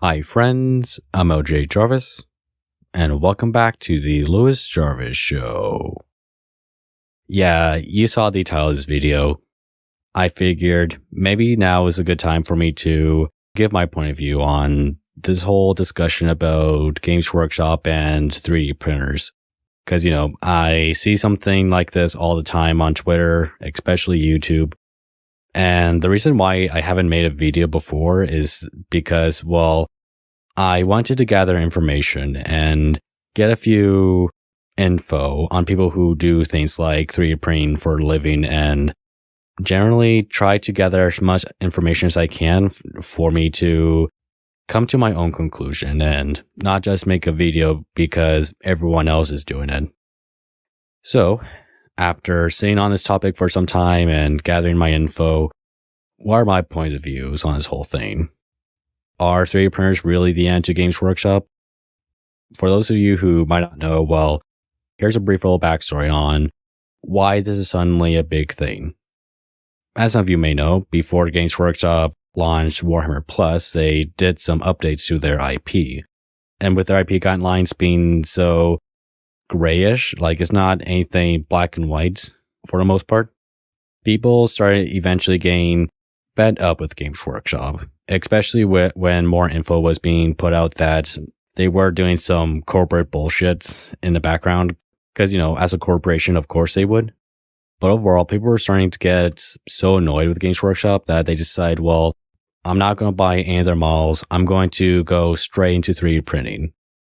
Hi friends, I'm LJ Jarvis, and welcome back to the Lewis Jarvis Show. Yeah, you saw the title of this video. I figured maybe now is a good time for me to give my point of view on this whole discussion about Games Workshop and 3D printers. Because, I see something like this all the time on Twitter, especially YouTube. And the reason why I haven't made a video before is because, I wanted to gather information and get a few info on people who do things like 3D printing for a living and generally try to gather as much information as I can for me to come to my own conclusion and not just make a video because everyone else is doing it. So, after sitting on this topic for some time and gathering my info, what are my points of views on this whole thing? Are 3D printers really the end to Games Workshop? For those of you who might not know, here's a brief little backstory on why this is suddenly a big thing. As some of you may know, before Games Workshop launched Warhammer Plus, they did some updates to their IP. And with their IP guidelines being so grayish, like it's not anything black and white for the most part, people started eventually getting fed up with Games Workshop, especially when more info was being put out that they were doing some corporate bullshit in the background. Because, as a corporation, of course they would. But overall, people were starting to get so annoyed with Games Workshop that they decided, I'm not going to buy any of their models. I'm going to go straight into 3D printing.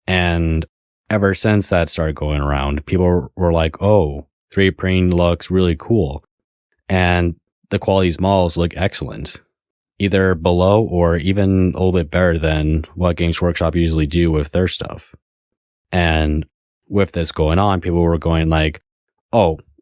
And ever since that started going around, people were like, 3D printing looks really cool. And the quality of these models look excellent, either below or even a little bit better than what Games Workshop usually do with their stuff. And with this going on, people were going like,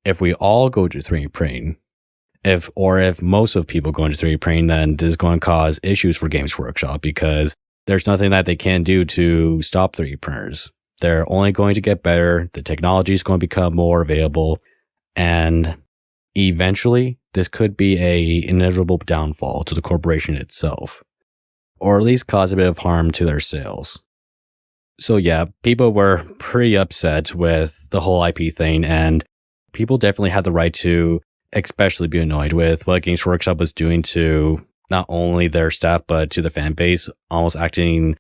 if we all go to 3D printing, if most of people go into 3D printing, then this is going to cause issues for Games Workshop because there's nothing that they can do to stop 3D printers. They're only going to get better. The technology is going to become more available. And eventually, this could be a inevitable downfall to the corporation itself, or at least cause a bit of harm to their sales. So yeah, people were pretty upset with the whole IP thing, and people definitely had the right to especially be annoyed with what Games Workshop was doing to not only their staff, but to the fan base, almost acting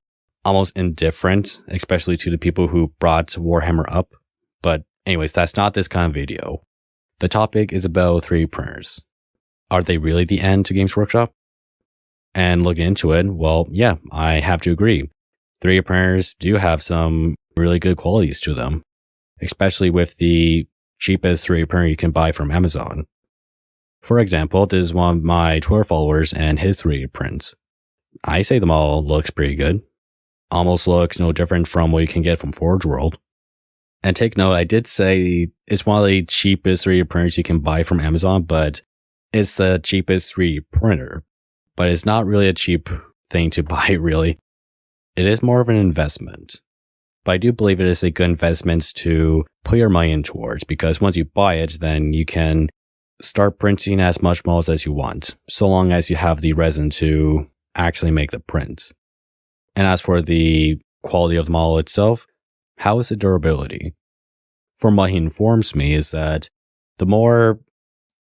almost indifferent, especially to the people who brought Warhammer up. But anyways, that's not this kind of video. The topic is about 3D printers. Are they really the end to Games Workshop? And looking into it, yeah, I have to agree. 3D printers do have some really good qualities to them, especially with the cheapest 3D printer you can buy from Amazon. For example, this is one of my Twitter followers and his 3D prints. I say the model looks pretty good. Almost looks no different from what you can get from Forge World. And take note, I did say it's one of the cheapest 3D printers you can buy from Amazon, but it's the cheapest 3D printer. But it's not really a cheap thing to buy, really. It is more of an investment. But I do believe it is a good investment to put your money in towards, because once you buy it, then you can start printing as much models as you want, so long as you have the resin to actually make the print. And as for the quality of the model itself, how is the durability? From what he informs me is that the more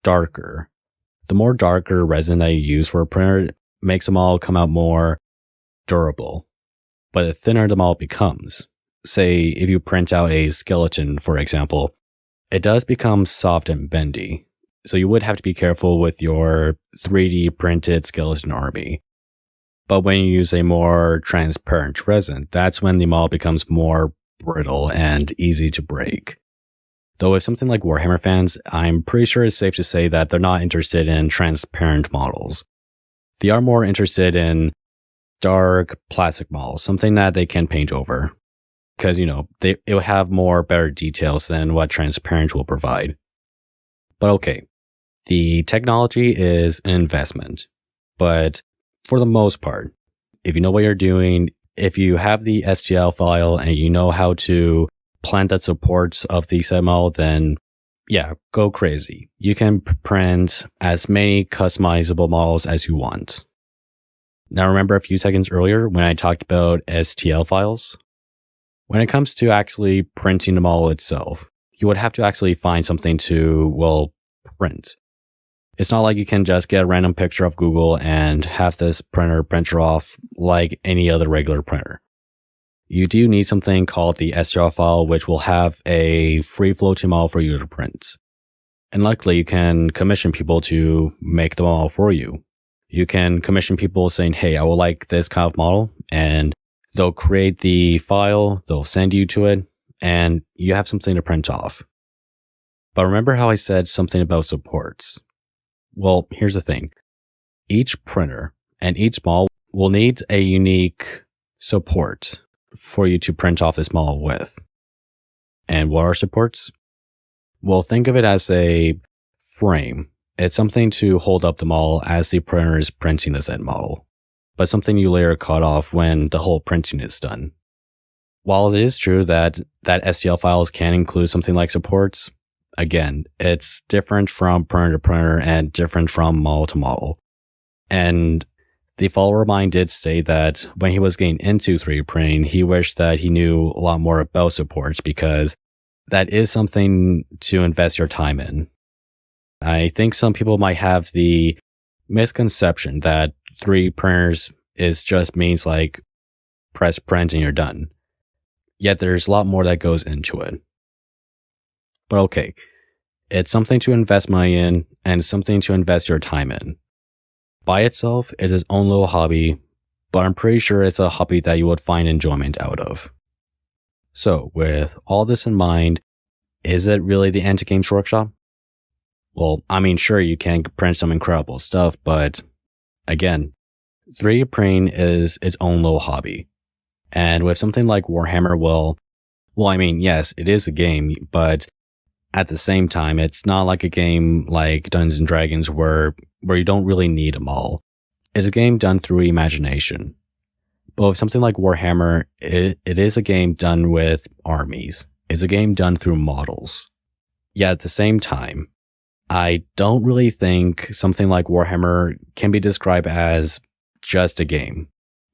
darker resin that you use for a printer makes the model come out more durable. But the thinner the model becomes, say if you print out a skeleton, for example, it does become soft and bendy. So you would have to be careful with your 3D printed skeleton army. But when you use a more transparent resin, that's when the model becomes more brittle and easy to break. Though with something like Warhammer fans, I'm pretty sure it's safe to say that they're not interested in transparent models. They are more interested in dark plastic models, something that they can paint over. Because, it will have better details than what transparent will provide. But okay, the technology is an investment. But for the most part, if you know what you're doing, if you have the STL file and you know how to plant that supports of the set model, then yeah, go crazy. You can print as many customizable models as you want. Now remember a few seconds earlier when I talked about STL files? When it comes to actually printing the model itself, you would have to actually find something to, print. It's not like you can just get a random picture of Google and have this printer print off like any other regular printer. You do need something called the STL file, which will have a free floating model for you to print. And luckily, you can commission people to make the model for you. You can commission people saying, hey, I would like this kind of model, and they'll create the file, they'll send you to it, and you have something to print off. But remember how I said something about supports? Well, here's the thing. Each printer and each model will need a unique support for you to print off this model with. And what are supports? Well, think of it as a frame. It's something to hold up the model as the printer is printing the said model, but something you later cut off when the whole printing is done. While it is true that STL files can include something like supports, again, it's different from printer to printer and different from model to model. And the follower of mine did say that when he was getting into 3D printing, he wished that he knew a lot more about supports because that is something to invest your time in. I think some people might have the misconception that 3D printers is just means like press print and you're done. Yet there's a lot more that goes into it. But okay, it's something to invest money in and something to invest your time in. By itself, it's its own little hobby, but I'm pretty sure it's a hobby that you would find enjoyment out of. So, with all this in mind, is it really the end to Games Workshop? Well, I mean, sure, you can print some incredible stuff, but again, 3D printing is its own little hobby. And with something like Warhammer, well, I mean, yes, it is a game, but at the same time, it's not like a game like Dungeons and Dragons where you don't really need them all. It's a game done through imagination. But with something like Warhammer, it is a game done with armies. It's a game done through models. Yet at the same time, I don't really think something like Warhammer can be described as just a game,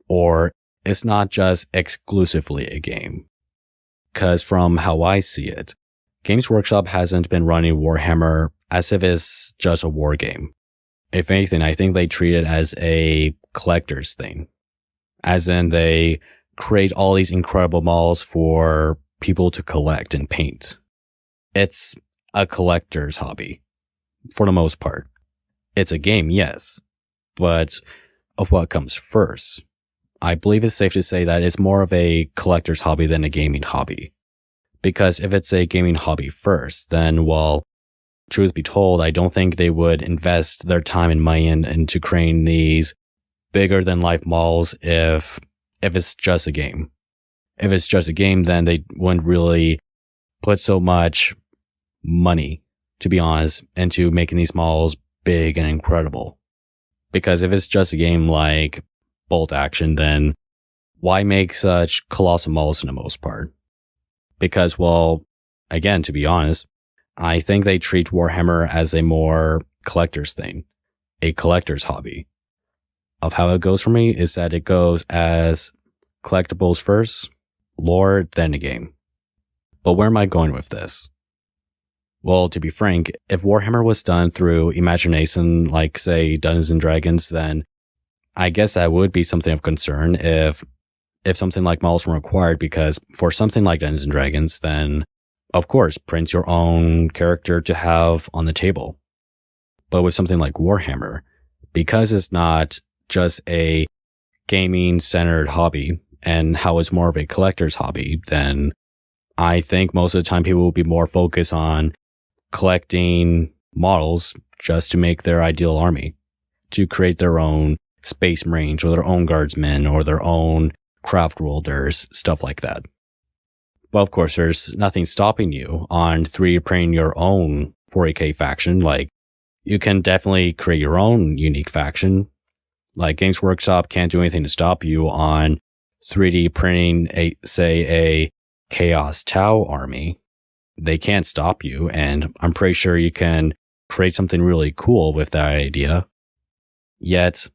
or it's not just exclusively a game. Because from how I see it, Games Workshop hasn't been running Warhammer as if it's just a war game. If anything, I think they treat it as a collector's thing. As in, they create all these incredible models for people to collect and paint. It's a collector's hobby, for the most part. It's a game, yes, but of what comes first? I believe it's safe to say that it's more of a collector's hobby than a gaming hobby. Because if it's a gaming hobby first, then, well, truth be told, I don't think they would invest their time and money into creating these bigger than life models if it's just a game. If it's just a game, then they wouldn't really put so much money, to be honest, into making these models big and incredible. Because if it's just a game like Bolt Action, then why make such colossal models for the most part? Because, well, again, to be honest, I think they treat Warhammer as a more collector's thing, a collector's hobby. Of how it goes for me is that it goes as collectibles first, lore, then a game. But where am I going with this? Well, to be frank, if Warhammer was done through imagination, like, say, Dungeons and Dragons, then I guess that would be something of concern if something like models were required, because for something like Dungeons and Dragons, then, of course, print your own character to have on the table. But with something like Warhammer, because it's not just a gaming-centered hobby, and how it's more of a collector's hobby, then I think most of the time people will be more focused on collecting models just to make their ideal army, to create their own Space Marines or their own Guardsmen or their own Craft Worlders, stuff like that. Well, of course, there's nothing stopping you on 3D printing your own 40k faction. Like, you can definitely create your own unique faction. Like, Games Workshop can't do anything to stop you on 3D printing a Chaos Tau army. They can't stop you, and I'm pretty sure you can create something really cool with that idea. Yet,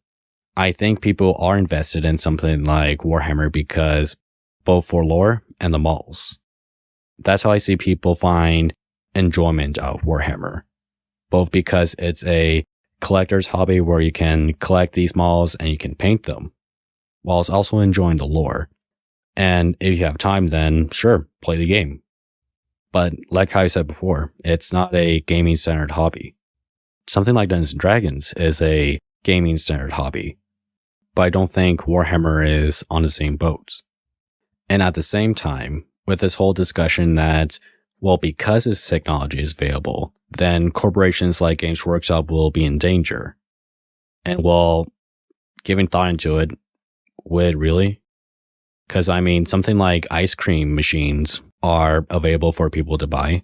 I think people are invested in something like Warhammer because both for lore and the malls. That's how I see people find enjoyment of Warhammer. Both because it's a collector's hobby where you can collect these malls and you can paint them, whilst also enjoying the lore. And if you have time, then sure, play the game. But like how I said before, it's not a gaming-centered hobby. Something like Dungeons & Dragons is a gaming-centered hobby, but I don't think Warhammer is on the same boat. And at the same time, with this whole discussion that, well, because this technology is available, then corporations like Games Workshop will be in danger. And well, giving thought into it, would really? Because I mean, something like ice cream machines are available for people to buy.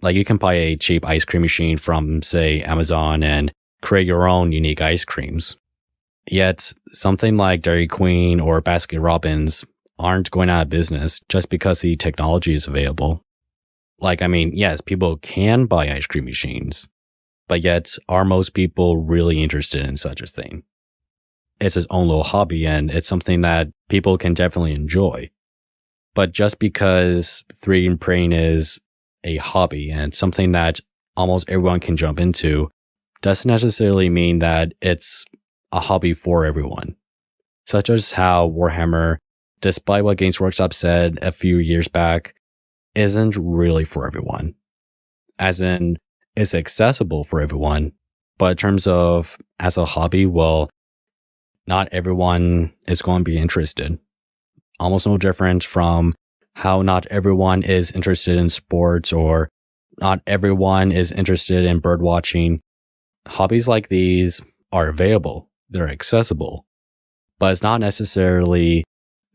Like you can buy a cheap ice cream machine from, say, Amazon and create your own unique ice creams. Yet, something like Dairy Queen or Baskin Robbins aren't going out of business just because the technology is available. Like, I mean, yes, people can buy ice cream machines, but yet are most people really interested in such a thing? It's its own little hobby and it's something that people can definitely enjoy. But just because 3D printing is a hobby and something that almost everyone can jump into doesn't necessarily mean that it's a hobby for everyone. Such as how Warhammer, despite what Games Workshop said a few years back, isn't really for everyone. As in, it's accessible for everyone, but in terms of as a hobby, well, not everyone is going to be interested. Almost no different from how not everyone is interested in sports or not everyone is interested in bird watching. Hobbies like these are available. They're accessible, but it's not necessarily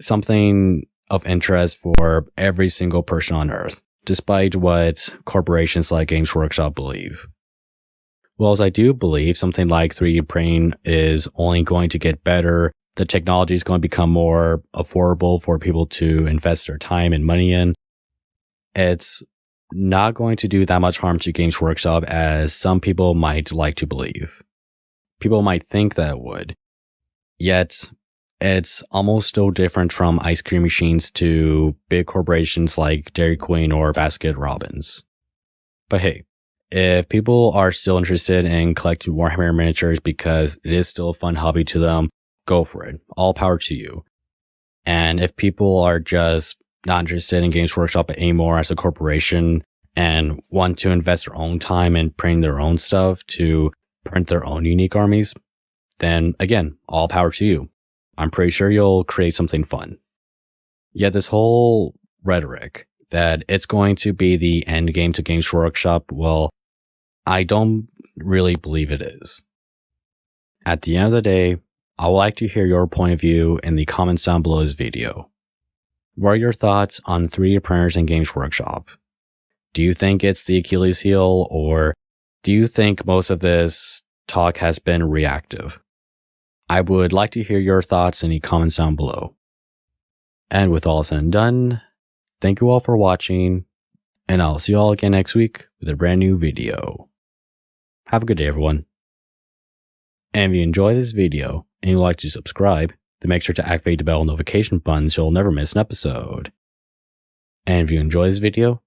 something of interest for every single person on Earth, despite what corporations like Games Workshop believe. Whereas I do believe something like 3D printing is only going to get better. The technology is going to become more affordable for people to invest their time and money in. It's not going to do that much harm to Games Workshop as some people might like to believe. People might think that it would. Yet, it's almost so different from ice cream machines to big corporations like Dairy Queen or Baskin Robbins. But hey, if people are still interested in collecting Warhammer miniatures because it is still a fun hobby to them, go for it. All power to you. And if people are just not interested in Games Workshop anymore as a corporation and want to invest their own time in printing their own stuff to print their own unique armies, then again, all power to you. I'm pretty sure you'll create something fun. Yet this whole rhetoric that it's going to be the end game to Games Workshop, well, I don't really believe it is. At the end of the day, I would like to hear your point of view in the comments down below this video. What are your thoughts on 3D printers in Games Workshop? Do you think it's the Achilles heel, or do you think most of this talk has been reactive? I would like to hear your thoughts in the comments down below. And with all said and done, thank you all for watching, and I'll see you all again next week with a brand new video. Have a good day, everyone. And if you enjoy this video and you'd like to subscribe, then make sure to activate the bell notification button so you'll never miss an episode. And if you enjoy this video,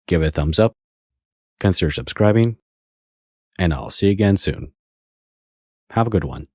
give it a thumbs up, consider subscribing, and I'll see you again soon. Have a good one.